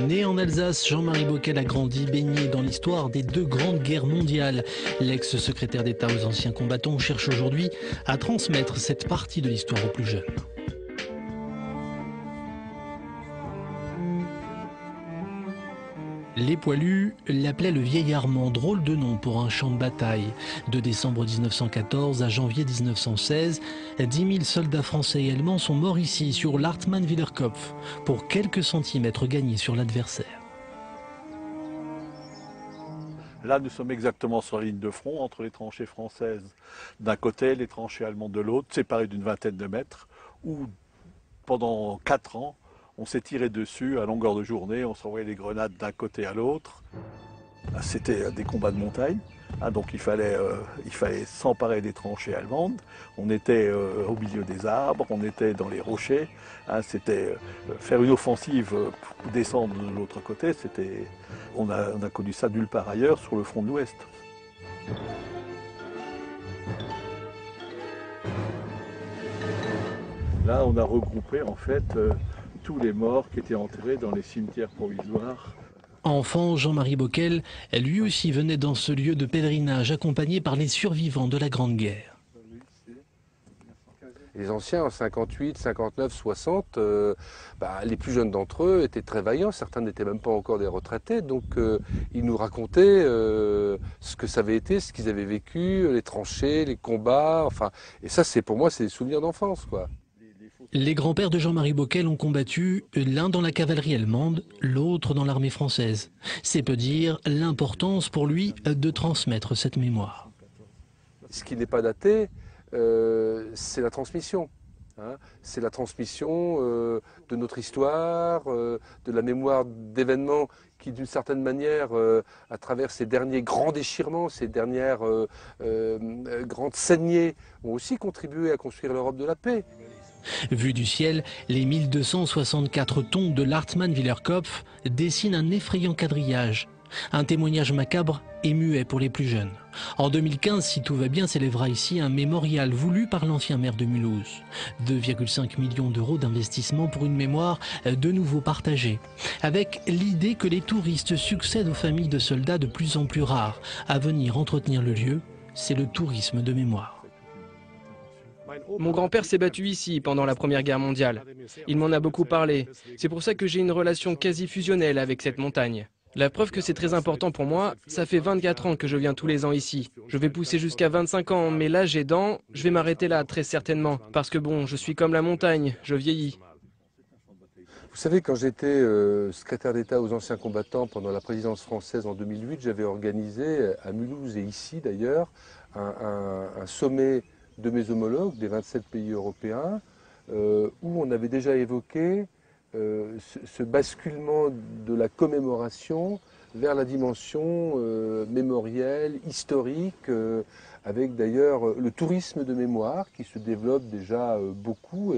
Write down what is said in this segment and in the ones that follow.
Né en Alsace, Jean-Marie Bockel a grandi baigné dans l'histoire des deux grandes guerres mondiales. L'ex-secrétaire d'État aux anciens combattants cherche aujourd'hui à transmettre cette partie de l'histoire aux plus jeunes. Les poilus l'appelaient le vieil Armand, drôle de nom pour un champ de bataille. De décembre 1914 à janvier 1916, 10 000 soldats français et allemands sont morts ici, sur l'Hartmann-Willer-Kopf, pour quelques centimètres gagnés sur l'adversaire. Là, nous sommes exactement sur la ligne de front, entre les tranchées françaises d'un côté et les tranchées allemandes de l'autre, séparées d'une vingtaine de mètres, où pendant 4 ans, on s'est tiré dessus à longueur de journée, on s'envoyait les grenades d'un côté à l'autre. C'était des combats de montagne, donc il fallait s'emparer des tranchées allemandes. On était au milieu des arbres, on était dans les rochers. C'était faire une offensive pour descendre de l'autre côté. On a connu ça nulle part ailleurs sur le front de l'Ouest. Là, on a regroupé en fait tous les morts qui étaient enterrés dans les cimetières provisoires. Enfant, Jean-Marie Bockel, lui aussi venait dans ce lieu de pèlerinage accompagné par les survivants de la Grande Guerre. Les anciens en 58, 59, 60, les plus jeunes d'entre eux étaient très vaillants, certains n'étaient même pas encore des retraités, donc ils nous racontaient ce que ça avait été, ce qu'ils avaient vécu, les tranchées, les combats, et ça pour moi c'est des souvenirs d'enfance, quoi. Les grands-pères de Jean-Marie Bockel ont combattu, l'un dans la cavalerie allemande, l'autre dans l'armée française. C'est peu dire l'importance pour lui de transmettre cette mémoire. Ce qui n'est pas daté, c'est la transmission. C'est la transmission de notre histoire, de la mémoire d'événements qui, d'une certaine manière, à travers ces derniers grands déchirements, ces dernières grandes saignées, ont aussi contribué à construire l'Europe de la paix. Vu du ciel, les 1264 tombes de l'Hartmann-Willer-Kopf dessinent un effrayant quadrillage. Un témoignage macabre et muet pour les plus jeunes. En 2015, si tout va bien, s'élèvera ici un mémorial voulu par l'ancien maire de Mulhouse. 2,5 millions d'euros d'investissement pour une mémoire de nouveau partagée. Avec l'idée que les touristes succèdent aux familles de soldats de plus en plus rares à venir entretenir le lieu, c'est le tourisme de mémoire. Mon grand-père s'est battu ici pendant la Première Guerre mondiale. Il m'en a beaucoup parlé. C'est pour ça que j'ai une relation quasi fusionnelle avec cette montagne. La preuve que c'est très important pour moi, ça fait 24 ans que je viens tous les ans ici. Je vais pousser jusqu'à 25 ans, mais l'âge aidant, je vais m'arrêter là très certainement. Parce que bon, je suis comme la montagne, je vieillis. Vous savez, quand j'étais secrétaire d'État aux anciens combattants pendant la présidence française en 2008, j'avais organisé à Mulhouse et ici d'ailleurs un sommet de mes homologues des 27 pays européens où on avait déjà évoqué ce basculement de la commémoration vers la dimension mémorielle, historique, avec d'ailleurs le tourisme de mémoire qui se développe déjà beaucoup.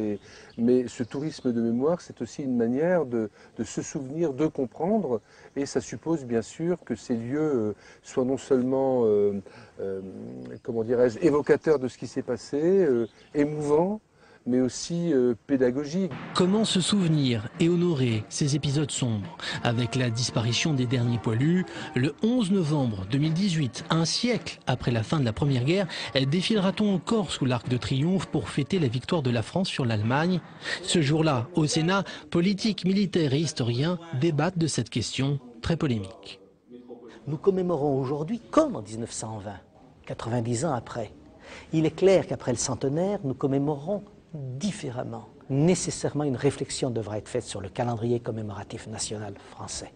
Mais ce tourisme de mémoire, c'est aussi une manière de se souvenir, de comprendre, et ça suppose bien sûr que ces lieux soient non seulement, comment dirais-je, évocateurs de ce qui s'est passé, émouvants, mais aussi pédagogique. Comment se souvenir et honorer ces épisodes sombres? Avec la disparition des derniers poilus, le 11 novembre 2018, un siècle après la fin de la Première Guerre, défilera-t-on encore sous l'Arc de Triomphe pour fêter la victoire de la France sur l'Allemagne? Ce jour-là, au Sénat, politiques, militaires et historiens débattent de cette question très polémique. Nous commémorons aujourd'hui comme en 1920, 90 ans après. Il est clair qu'après le centenaire, nous commémorerons différemment. Nécessairement, une réflexion devra être faite sur le calendrier commémoratif national français,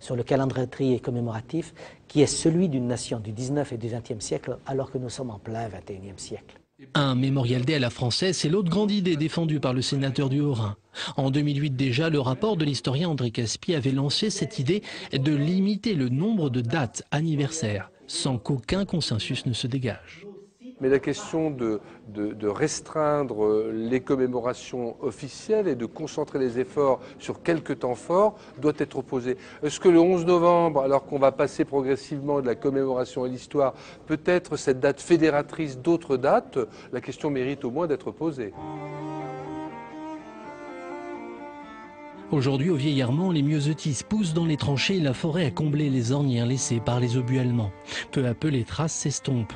sur le calendrier commémoratif qui est celui d'une nation du 19 et du 20e siècle, alors que nous sommes en plein 21e siècle. Un mémorial day à la française, c'est l'autre grande idée défendue par le sénateur du Haut-Rhin. En 2008 déjà, le rapport de l'historien André Caspi avait lancé cette idée de limiter le nombre de dates anniversaires, sans qu'aucun consensus ne se dégage. Mais la question de restreindre les commémorations officielles et de concentrer les efforts sur quelques temps forts doit être posée. Est-ce que le 11 novembre, alors qu'on va passer progressivement de la commémoration à l'histoire, peut être cette date fédératrice d'autres dates? La question mérite au moins d'être posée. Aujourd'hui, au vieillèrement, les myosotis poussent dans les tranchées et la forêt a comblé les ornières laissées par les obus allemands. Peu à peu, les traces s'estompent.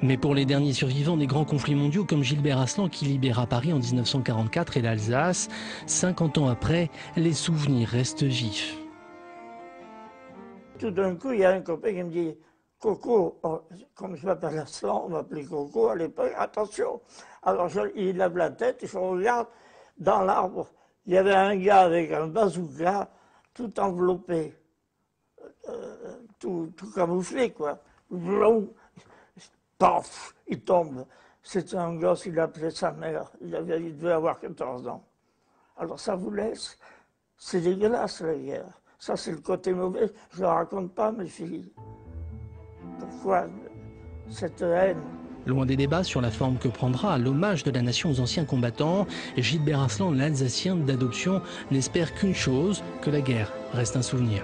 Mais pour les derniers survivants des grands conflits mondiaux, comme Gilbert Aslan qui libéra Paris en 1944 et l'Alsace, 50 ans après, les souvenirs restent vifs. Tout d'un coup, il y a un copain qui me dit « Coco, comme je m'appelle Aslan, on m'appelait Coco à l'époque, attention !» Alors il lève la tête et je regarde, dans l'arbre, il y avait un gars avec un bazooka, tout enveloppé, tout camouflé, quoi. Paf, il tombe. C'était un gosse, il appelait sa mère. Il devait avoir 14 ans. Alors ça vous laisse. C'est dégueulasse, la guerre. Ça, c'est le côté mauvais. Je ne le raconte pas à mes filles. Pourquoi cette haine? Loin des débats sur la forme que prendra l'hommage de la nation aux anciens combattants, Gilbert Aslan, l'Alsacien d'adoption, n'espère qu'une chose, que la guerre reste un souvenir.